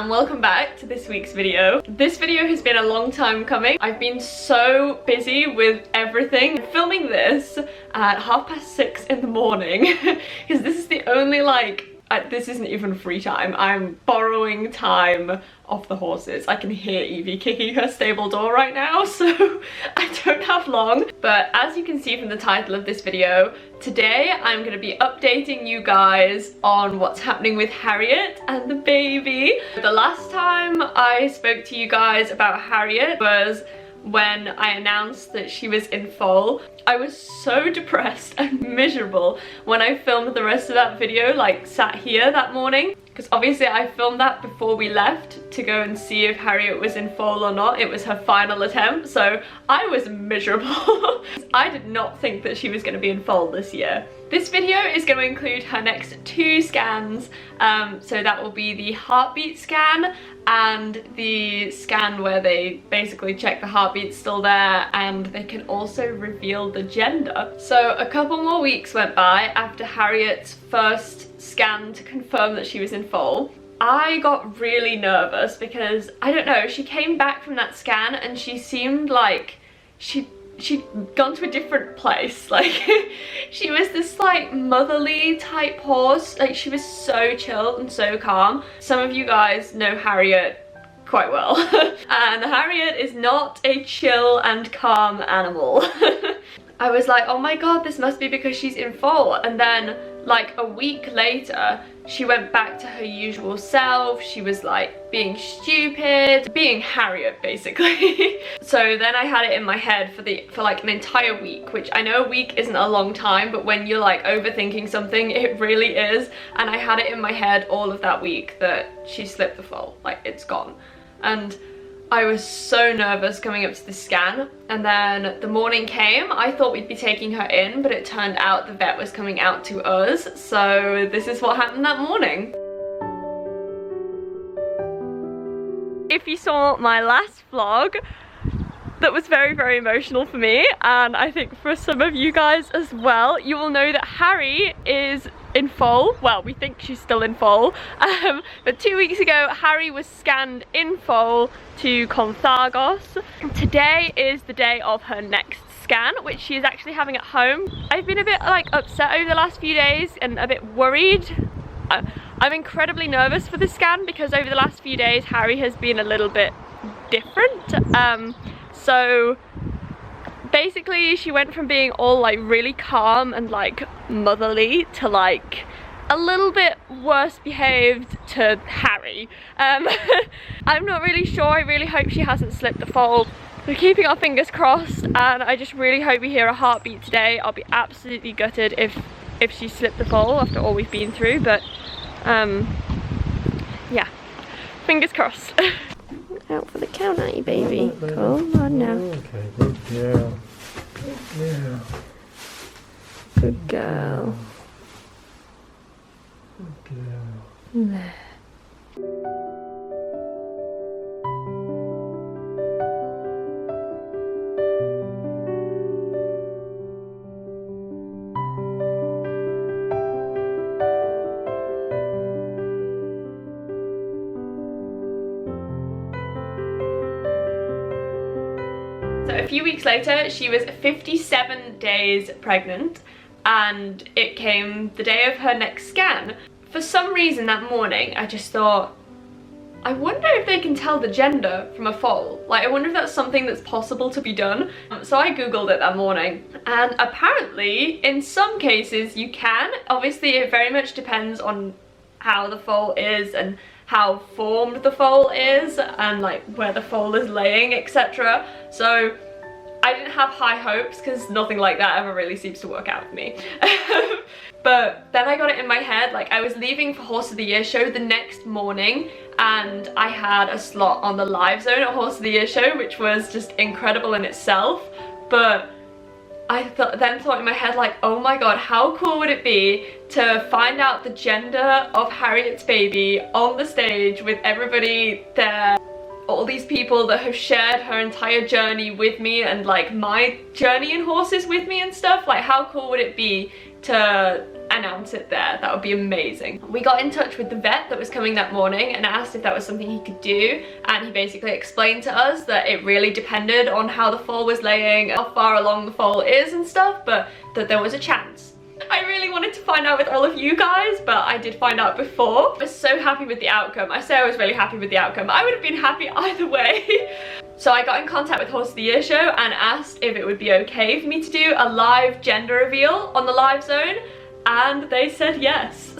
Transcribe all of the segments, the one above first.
and welcome back to this week's video. This video has been a long time coming. I've been so busy with everything. I'm filming this at 6:30 in the morning because this is the only this isn't even free time. I'm borrowing time off the horses. I can hear Evie kicking her stable door right now, so I don't have long. But as you can see from the title of this video, today I'm going to be updating you guys on what's happening with Harriet and the baby. The last time I spoke to you guys about Harriet was when I announced that she was in Foal. I was so depressed and miserable when I filmed the rest of that video, like sat here that morning, because obviously I filmed that before we left to go and see if Harriet was in Foal or not. It was her final attempt, so I was miserable. I did not think that she was going to be in Foal this year. This video is going to include her next 2 scans, so that will be the heartbeat scan and the scan where they basically check the heartbeat's still there, and they can also reveal the gender. So a couple more weeks went by after Harriet's first scan to confirm that she was in Foal. I got really nervous because, I don't know, she came back from that scan and she seemed like she'd gone to a different place. Like, she was this like motherly type horse. Like, she was so chilled and so calm. Some of you guys know Harriet quite well. And Harriet is not a chill and calm animal. I was like, oh my god, this must be because she's in Foal. And then like a week later, she went back to her usual self. She was like being stupid, being Harriet basically. So then I had it in my head for like an entire week, which I know a week isn't a long time, but when you're like overthinking something, it really is. And I had it in my head all of that week that she slipped the foal, like it's gone. And I was so nervous coming up to the scan, and then the morning came. I thought we'd be taking her in, but it turned out the vet was coming out to us, so this is what happened that morning. If you saw my last vlog, that was very, very emotional for me, and I think for some of you guys as well, you will know that Harry is in Foal. Well, we think she's still in Foal, but 2 weeks ago Harry was scanned in Foal to Conthagos. Today is the day of her next scan, which she is actually having at home. I've been a bit like upset over the last few days and a bit worried. I'm incredibly nervous for the scan because over the last few days Harry has been a little bit different. So basically she went from being all like really calm and like motherly to like a little bit worse behaved to Harry. I'm not really sure. I really hope she hasn't slipped the foal. We're keeping our fingers crossed, and I just really hope we hear a heartbeat today. I'll be absolutely gutted if she slipped the foal after all we've been through, but yeah, fingers crossed. Out for the count, aren't you, baby? Come on now. Okay, good girl. Good girl. Good girl. Good girl. There. So a few weeks later, she was 57 days pregnant, and it came the day of her next scan. For some reason that morning, I just thought, I wonder if they can tell the gender from a foal. Like, I wonder if that's something that's possible to be done. So I googled it that morning, and apparently in some cases you can. Obviously it very much depends on how the foal is and how formed the foal is and like where the foal is laying, etc. So I didn't have high hopes because nothing like that ever really seems to work out for me. But then I got it in my head, like I was leaving for Horse of the Year show the next morning, and I had a slot on the live zone at Horse of the Year show, which was just incredible in itself. But I then thought in my head, like, oh my god, how cool would it be to find out the gender of Harriet's baby on the stage with everybody there all these people that have shared her entire journey with me and like my journey in horses with me and stuff. Like, how cool would it be to announce it there? That would be amazing. We got in touch with the vet that was coming that morning and asked if that was something he could do, and he basically explained to us that it really depended on how the foal was laying, how far along the foal is and stuff, but that there was a chance. I really wanted to find out with all of you guys, but I did find out before. I was so happy with the outcome. I say I was really happy with the outcome. I would have been happy either way. So I got in contact with Horse of the Year show and asked if it would be okay for me to do a live gender reveal on the live zone, and they said yes.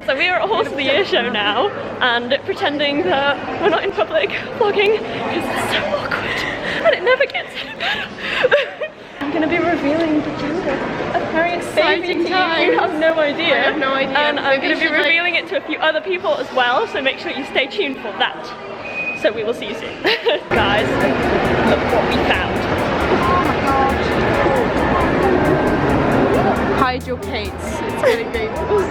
So we are at Horse of the Year show now, and pretending that we're not in public vlogging because it's so awkward and it never gets any better. I'm going to be revealing the gender of Harriet's baby to you. You have no idea. I have no idea. And I'm going to be revealing it to a few other people as well, so make sure you stay tuned for that. So we will see you soon. Guys, look what we found. Hide your Kates, it's really dangerous.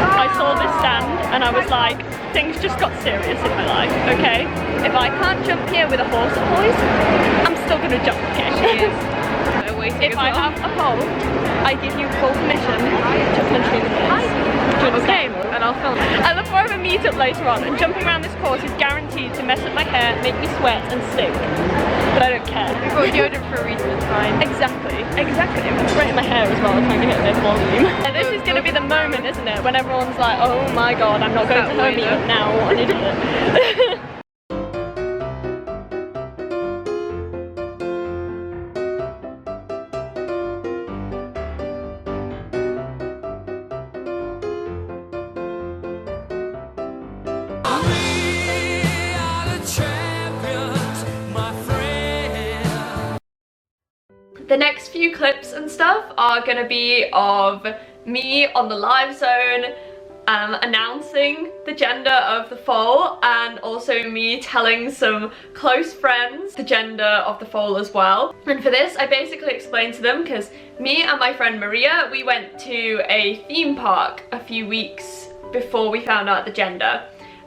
I saw this stand and I was like, things just got serious in my life, okay? If I can't jump here with a horse at boys, I'm still gonna jump, okay? She is. If I have a pole, I give you full permission to punch me in the face. Okay, and I'll film it. I look forward to a meet-up later on, and jumping around this course is guaranteed to mess up my hair, make me sweat and stink. But I don't care. We've got deodorant for a reason, it's fine. Exactly. I'm spraying my hair as well, trying to get a bit of volume. And this is going to be the moment, isn't it? When everyone's like, oh my god, I'm not going to her meet-up now, what an idiot. The next few clips and stuff are gonna be of me on the live zone announcing the gender of the foal, and also me telling some close friends the gender of the foal as well. And for this I basically explained to them, because me and my friend Maria, we went to a theme park a few weeks before we found out the gender,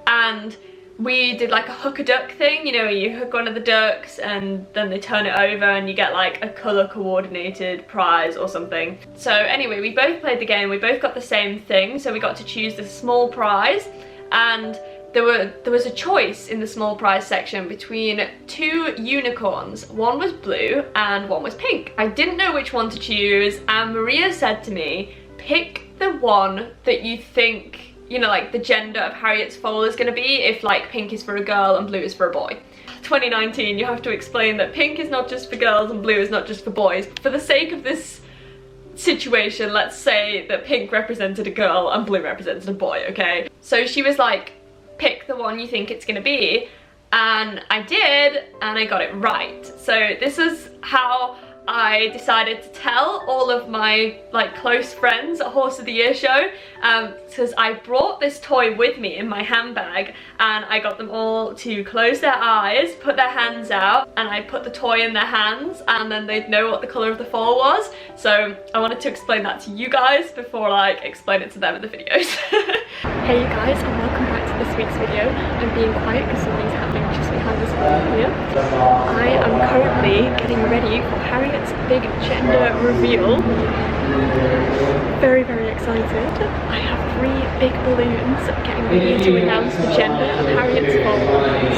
and we did like a hook a duck thing, you know, you hook one of the ducks and then they turn it over and you get like a colour coordinated prize or something. So anyway, we both played the game, we both got the same thing, so we got to choose the small prize, and there was a choice in the small prize section between two unicorns. One was blue and one was pink. I didn't know which one to choose, and Maria said to me, pick the one that you think, you know, like the gender of Harriet's foal is going to be, if like pink is for a girl and blue is for a boy. 2019, you have to explain that pink is not just for girls and blue is not just for boys. For the sake of this situation, let's say that pink represented a girl and blue represented a boy, okay? So she was like, pick the one you think it's going to be, and I did, and I got it right. So this is how I decided to tell all of my like close friends at Horse of the Year show, because I brought this toy with me in my handbag, and I got them all to close their eyes, put their hands out, and I put the toy in their hands, and then they'd know what the colour of the foal was. So I wanted to explain that to you guys before I explain it to them in the videos. Hey you guys, and welcome back to this week's video. I'm being quiet because something's happening just behind this wall here. I am currently getting ready for Harriet's big gender reveal. Very, very excited. I have 3 big balloons getting ready to announce the gender of Harriet's foal,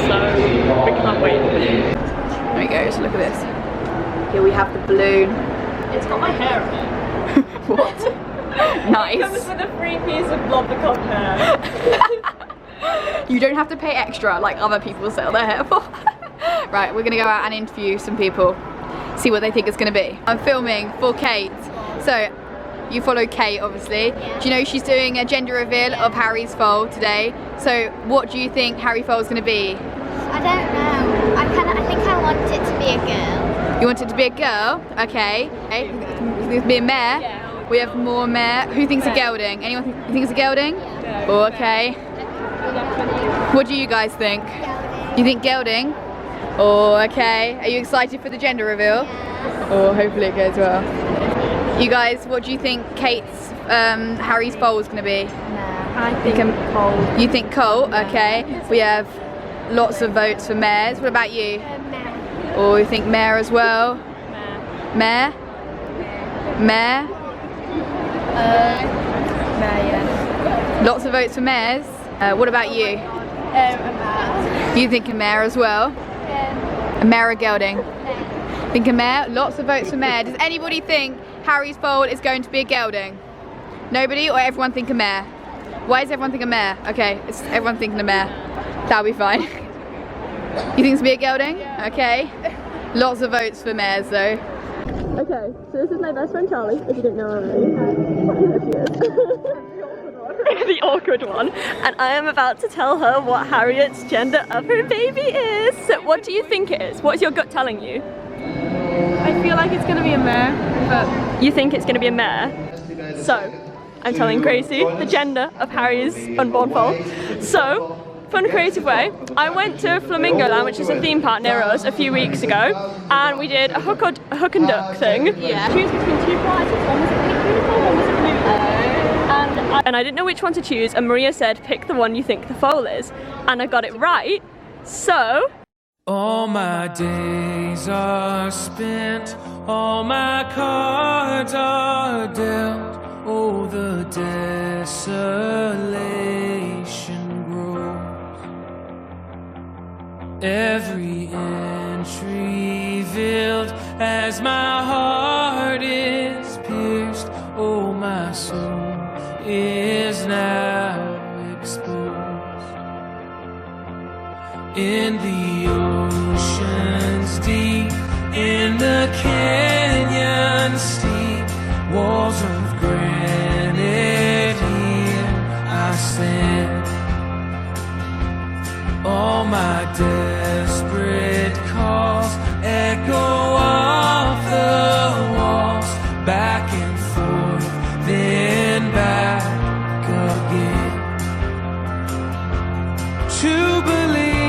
so we can't wait. There we go, so look at this. Here we have the balloon. It's got my hair on it. What? Nice. It comes with a free piece of blob the cop hair. You don't have to pay extra like other people sell their hair for. Right, we're gonna go out and interview some people, see what they think it's gonna be. I'm filming for Kate. So, you follow Kate obviously. Do you know she's doing a gender reveal of Harry's foal today? So, what do you think Harry foal is gonna be? I don't know. I think I want it to be a girl. You want it to be a girl? Okay. Okay. It's gonna be a mare. Yeah. We have more mare. Who thinks a gelding? Anyone think it's a gelding? No. Oh, okay. What do you guys think? You think gelding? Oh, okay. Are you excited for the gender reveal? Yeah. Oh, hopefully it goes well. You guys, what do you think Kate's Harry's foal is going to be? No. I think Foal. You think Colt? Okay. We have lots of votes for mares. What about you? Mare. Oh, you think mare as well? Mare. Mare? Mare, yeah. Lots of votes for mares. What about you? A mare. You think a mare as well? A mare or gelding? Think a mare? Lots of votes for mare. Does anybody think Harry's foal is going to be a gelding? Nobody, or everyone think a mare? Why does everyone think a mare? Okay, it's everyone thinking a mare. That'll be fine. You think it's gonna be a gelding? Okay. Lots of votes for mares though. Okay, so this is my best friend Charlie, if you didn't know already. There she is. The awkward one. And I am about to tell her what Harriet's gender of her baby is. So what do you think it is? What's your gut telling you? I feel like it's gonna be a mare, but You think it's going to be a mare? So, I'm telling Gracie the gender of Harry's unborn foal. So, fun creative way, I went to Flamingo Land, which is a theme park near us, a few weeks ago, and we did a hook and duck thing. Yeah. Choose between two prizes, one was a pink unicorn, one was a blue one. And I didn't know which one to choose, and Maria said, pick the one you think the foal is. And I got it right, so... All my days are spent, all my cards are dealt. Oh, the desolation grows. Every inch revealed as my heart is pierced. Oh, my soul is now exposed. In the oceans deep, in the canyons steep, walls of granite here I stand. All my desperate calls echo off the walls, back and forth, then back again. To believe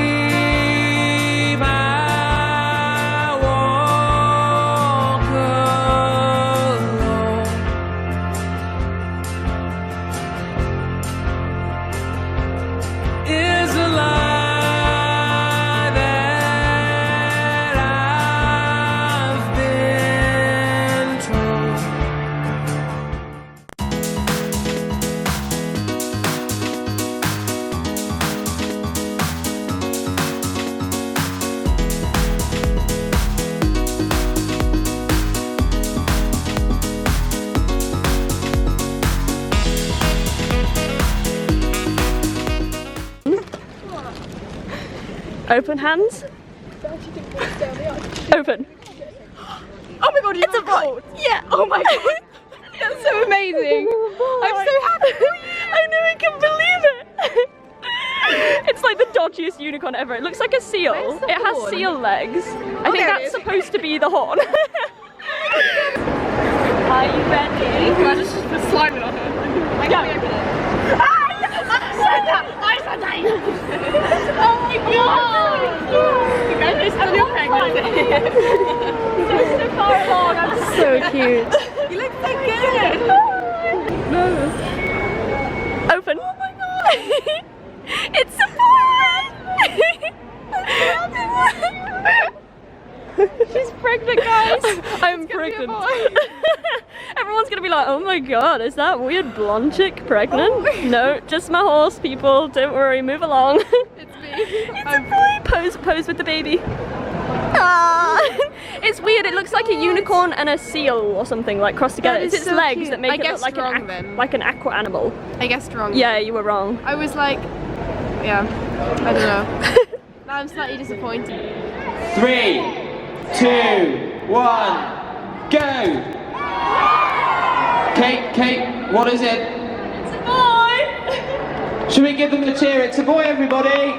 Open hands. Open. Oh my god, it's a boy! Yeah, oh my god. that's so amazing. I'm so happy for you. I know, I can believe it. It's like the dodgiest unicorn ever. It looks like a seal. Where's the It has horn? seal legs. I think there it that's is. supposed to be the horn. Are you ready? Can I just put slime it on her? I Yeah. can't open it. Oh my god! Congratulations on your pregnancy. So far along, I'm so cute. You look so good. Open. Oh my god! It's a boy! She's pregnant, guys. I'm pregnant. Everyone's gonna be like, oh my god, is that weird blonde chick pregnant? Oh No, just my horse, people. Don't worry, move along. It's me. It's a boy. Pose with the baby. Ah, it's weird. It looks like a unicorn and a seal or something like crossed together. That It's is its so legs cute. that make I it look guessed like wrong then. like an aqua animal. I guessed wrong. Yeah, you were wrong. I was like, yeah, I don't know. Now I'm slightly disappointed. 3, 2, 1, go! Kate, what is it? It's a boy. Should we give them a cheer? It's a boy, everybody!